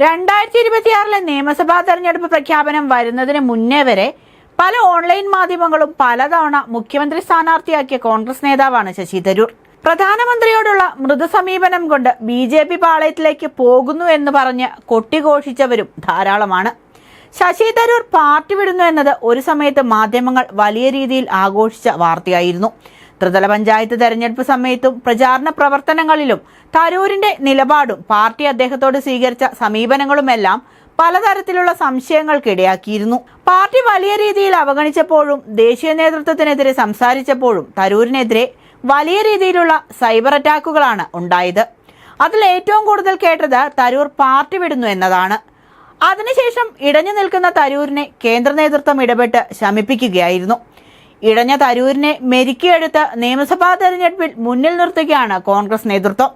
2026 നിയമസഭാ തെരഞ്ഞെടുപ്പ് പ്രഖ്യാപനം വരുന്നതിന് മുന്നേ വരെ പല ഓൺലൈൻ മാധ്യമങ്ങളും പലതവണ മുഖ്യമന്ത്രി സ്ഥാനാർത്ഥിയാക്കിയ കോൺഗ്രസ് നേതാവാണ് ശശി തരൂർ. പ്രധാനമന്ത്രിയോടുള്ള മൃദു സമീപനം കൊണ്ട് BJP പാളയത്തിലേക്ക് പോകുന്നു എന്ന് പറഞ്ഞ് കൊട്ടിഘോഷിച്ചവരും ധാരാളമാണ്. ശശി തരൂർ പാർട്ടി വിടുന്നു എന്നത് ഒരു സമയത്ത് മാധ്യമങ്ങൾ വലിയ രീതിയിൽ ആഘോഷിച്ച വാർത്തയായിരുന്നു. ത്രിതല പഞ്ചായത്ത് തെരഞ്ഞെടുപ്പ് സമയത്തും പ്രചാരണ പ്രവർത്തനങ്ങളിലും തരൂരിന്റെ നിലപാടും പാർട്ടി അദ്ദേഹത്തോട് സ്വീകരിച്ച സമീപനങ്ങളുമെല്ലാം പലതരത്തിലുള്ള സംശയങ്ങൾക്കിടയാക്കിയിരുന്നു. പാർട്ടി വലിയ രീതിയിൽ അവഗണിച്ചപ്പോഴും ദേശീയ നേതൃത്വത്തിനെതിരെ സംസാരിച്ചപ്പോഴും തരൂരിനെതിരെ വലിയ രീതിയിലുള്ള സൈബർ അറ്റാക്കുകളാണ് ഉണ്ടായത്. അതിൽ ഏറ്റവും കൂടുതൽ കേട്ടത് തരൂർ പാർട്ടി വിടുന്നു എന്നതാണ്. അതിനുശേഷം ഇടഞ്ഞു നിൽക്കുന്ന തരൂരിനെ കേന്ദ്ര നേതൃത്വം ഇടപെട്ട് ശമിപ്പിക്കുകയായിരുന്നു. ഇടഞ്ഞ തരൂരിനെ മെരുക്കിയെടുത്ത് നിയമസഭാ തെരഞ്ഞെടുപ്പിൽ മുന്നിൽ നിർത്തുകയാണ് കോൺഗ്രസ് നേതൃത്വം.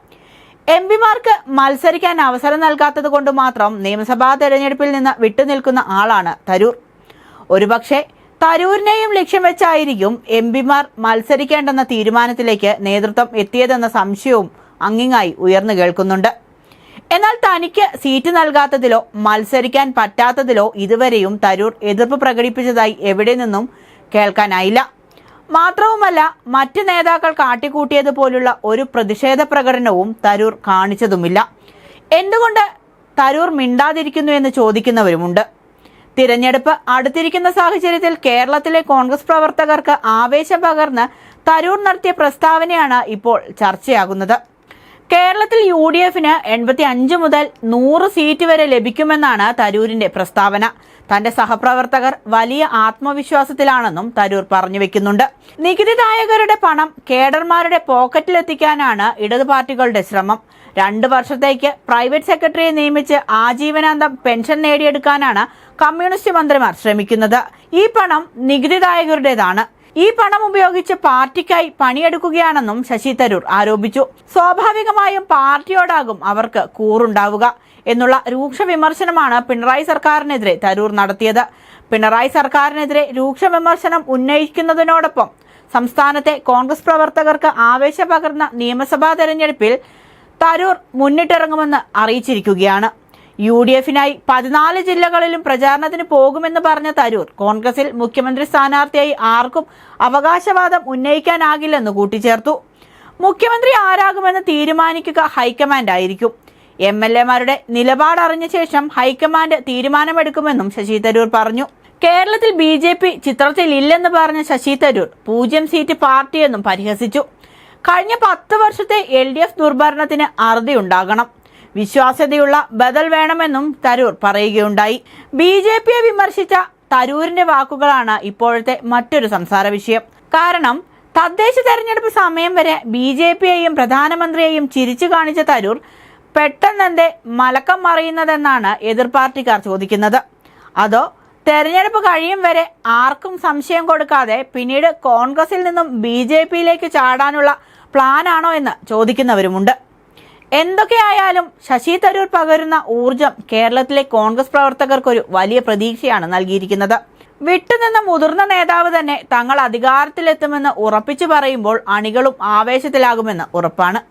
MP-മാർക്ക് മത്സരിക്കാൻ അവസരം നൽകാത്തത് കൊണ്ട് മാത്രം നിയമസഭാ തെരഞ്ഞെടുപ്പിൽ നിന്ന് വിട്ടുനിൽക്കുന്ന ആളാണ് തരൂർ. ഒരുപക്ഷെ തരൂരിനെയും ലക്ഷ്യം വെച്ചായിരിക്കും MP-മാർ മത്സരിക്കേണ്ടെന്ന തീരുമാനത്തിലേക്ക് നേതൃത്വം എത്തിയതെന്ന സംശയവും അങ്ങിങ്ങായി ഉയർന്നു കേൾക്കുന്നുണ്ട്. എന്നാൽ തനിക്ക് സീറ്റ് നൽകാത്തതിലോ മത്സരിക്കാൻ പറ്റാത്തതിലോ ഇതുവരെയും തരൂർ എതിർപ്പ് പ്രകടിപ്പിച്ചതായി എവിടെ നിന്നും കേൾക്കാനായില്ല. മാത്രവുമല്ല, മറ്റ് നേതാക്കൾ കാട്ടിക്കൂട്ടിയതുപോലുള്ള ഒരു പ്രതിഷേധ പ്രകടനവും തരൂർ കാണിച്ചതുമില്ല. എന്തുകൊണ്ട് തരൂർ മിണ്ടാതിരിക്കുന്നു എന്ന് ചോദിക്കുന്നവരുമുണ്ട്. തിരഞ്ഞെടുപ്പ് അടുത്തിരിക്കുന്ന സാഹചര്യത്തിൽ കേരളത്തിലെ കോൺഗ്രസ് പ്രവർത്തകർക്ക് ആവേശം പകർന്ന് തരൂർ നടത്തിയ പ്രസ്താവനയാണ് ഇപ്പോൾ ചർച്ചയാകുന്നത്. കേരളത്തിൽ UDF-ന് 85 മുതൽ 100 സീറ്റ് വരെ ലഭിക്കുമെന്നാണ് തരൂരിന്റെ പ്രസ്താവന. തന്റെ സഹപ്രവർത്തകർ വലിയ ആത്മവിശ്വാസത്തിലാണെന്നും തരൂർ പറഞ്ഞു വെക്കുന്നുണ്ട്. നികുതിദായകരുടെ പണം കേഡർമാരുടെ പോക്കറ്റിലെത്തിക്കാനാണ് ഇടതു പാർട്ടികളുടെ ശ്രമം. 2 വർഷത്തേക്ക് പ്രൈവറ്റ് സെക്രട്ടറിയെ നിയമിച്ച് ആജീവനാന്തം പെൻഷൻ നേടിയെടുക്കാനാണ് കമ്മ്യൂണിസ്റ്റ് മന്ത്രിമാർ ശ്രമിക്കുന്നത്. ഈ പണം നികുതിദായകരുടേതാണ്. ഈ പണം ഉപയോഗിച്ച് പാർട്ടിക്കായി പണിയെടുക്കുകയാണെന്നും ശശി തരൂർ ആരോപിച്ചു. സ്വാഭാവികമായും പാർട്ടിയോടാകും അവർക്ക് കൂറുണ്ടാവുക എന്നുള്ള രൂക്ഷ വിമർശനമാണ് പിണറായി സർക്കാരിനെതിരെ തരൂർ നടത്തിയത്. പിണറായി സർക്കാരിനെതിരെ രൂക്ഷ വിമർശനം ഉന്നയിക്കുന്നതിനോടൊപ്പം സംസ്ഥാനത്തെ കോൺഗ്രസ് പ്രവർത്തകർക്ക് ആവേശം പകർന്ന നിയമസഭാ തെരഞ്ഞെടുപ്പിൽ തരൂർ മുന്നിട്ടിറങ്ങുമെന്ന് അറിയിച്ചിരിക്കുകയാണ്. UDF-നായി 14 ജില്ലകളിലും പ്രചാരണത്തിന് പോകുമെന്ന് പറഞ്ഞ തരൂർ കോൺഗ്രസിൽ മുഖ്യമന്ത്രി സ്ഥാനാർത്ഥിയായി ആർക്കും അവകാശവാദം ഉന്നയിക്കാനാകില്ലെന്ന് കൂട്ടിച്ചേർത്തു. മുഖ്യമന്ത്രി ആരാകുമെന്ന് തീരുമാനിക്കുക ഹൈക്കമാൻഡ് ആയിരിക്കും. MLA-മാരുടെ നിലപാടറിഞ്ഞ ശേഷം ഹൈക്കമാൻഡ് തീരുമാനമെടുക്കുമെന്നും ശശി തരൂർ പറഞ്ഞു. കേരളത്തിൽ BJP ചിത്രത്തിൽ ഇല്ലെന്ന് പറഞ്ഞ ശശി തരൂർ 0 സീറ്റ് പാർട്ടിയെന്നും പരിഹസിച്ചു. കഴിഞ്ഞ 10 വർഷത്തെ LDF ദുർഭരണത്തിന് അറുതിയുണ്ടാകണം, വിശ്വാസ്യതയുള്ള ബദൽ വേണമെന്നും തരൂർ പറയുകയുണ്ടായി. BJP-യെ വിമർശിച്ച തരൂരിന്റെ വാക്കുകളാണ് ഇപ്പോഴത്തെ മറ്റൊരു സംസാര വിഷയം. കാരണം തദ്ദേശ തെരഞ്ഞെടുപ്പ് സമയം വരെ BJP-യെയും പ്രധാനമന്ത്രിയെയും ചിരിച്ചു കാണിച്ച തരൂർ പെട്ടെന്നെന്തേ മലക്കം മറിയുന്നതെന്നാണ് എതിർ പാർട്ടിക്കാർ ചോദിക്കുന്നത്. അതോ തെരഞ്ഞെടുപ്പ് കഴിയും വരെ ആർക്കും സംശയം കൊടുക്കാതെ പിന്നീട് കോൺഗ്രസിൽ നിന്നും BJP-യിലേക്ക് ചാടാനുള്ള പ്ലാനാണോ എന്ന് ചോദിക്കുന്നവരുമുണ്ട്. എന്തൊക്കെയായാലും ശശി തരൂർ പകരുന്ന ഊർജം കേരളത്തിലെ കോൺഗ്രസ് പ്രവർത്തകർക്കൊരു വലിയ പ്രതീക്ഷയാണ് നൽകിയിരിക്കുന്നത്. വിട്ടുനിന്ന മുതിർന്ന നേതാവ് തന്നെ തങ്ങൾ അധികാരത്തിലെത്തുമെന്ന് ഉറപ്പിച്ചു പറയുമ്പോൾ അണികളും ആവേശത്തിലാകുമെന്ന് ഉറപ്പാണ്.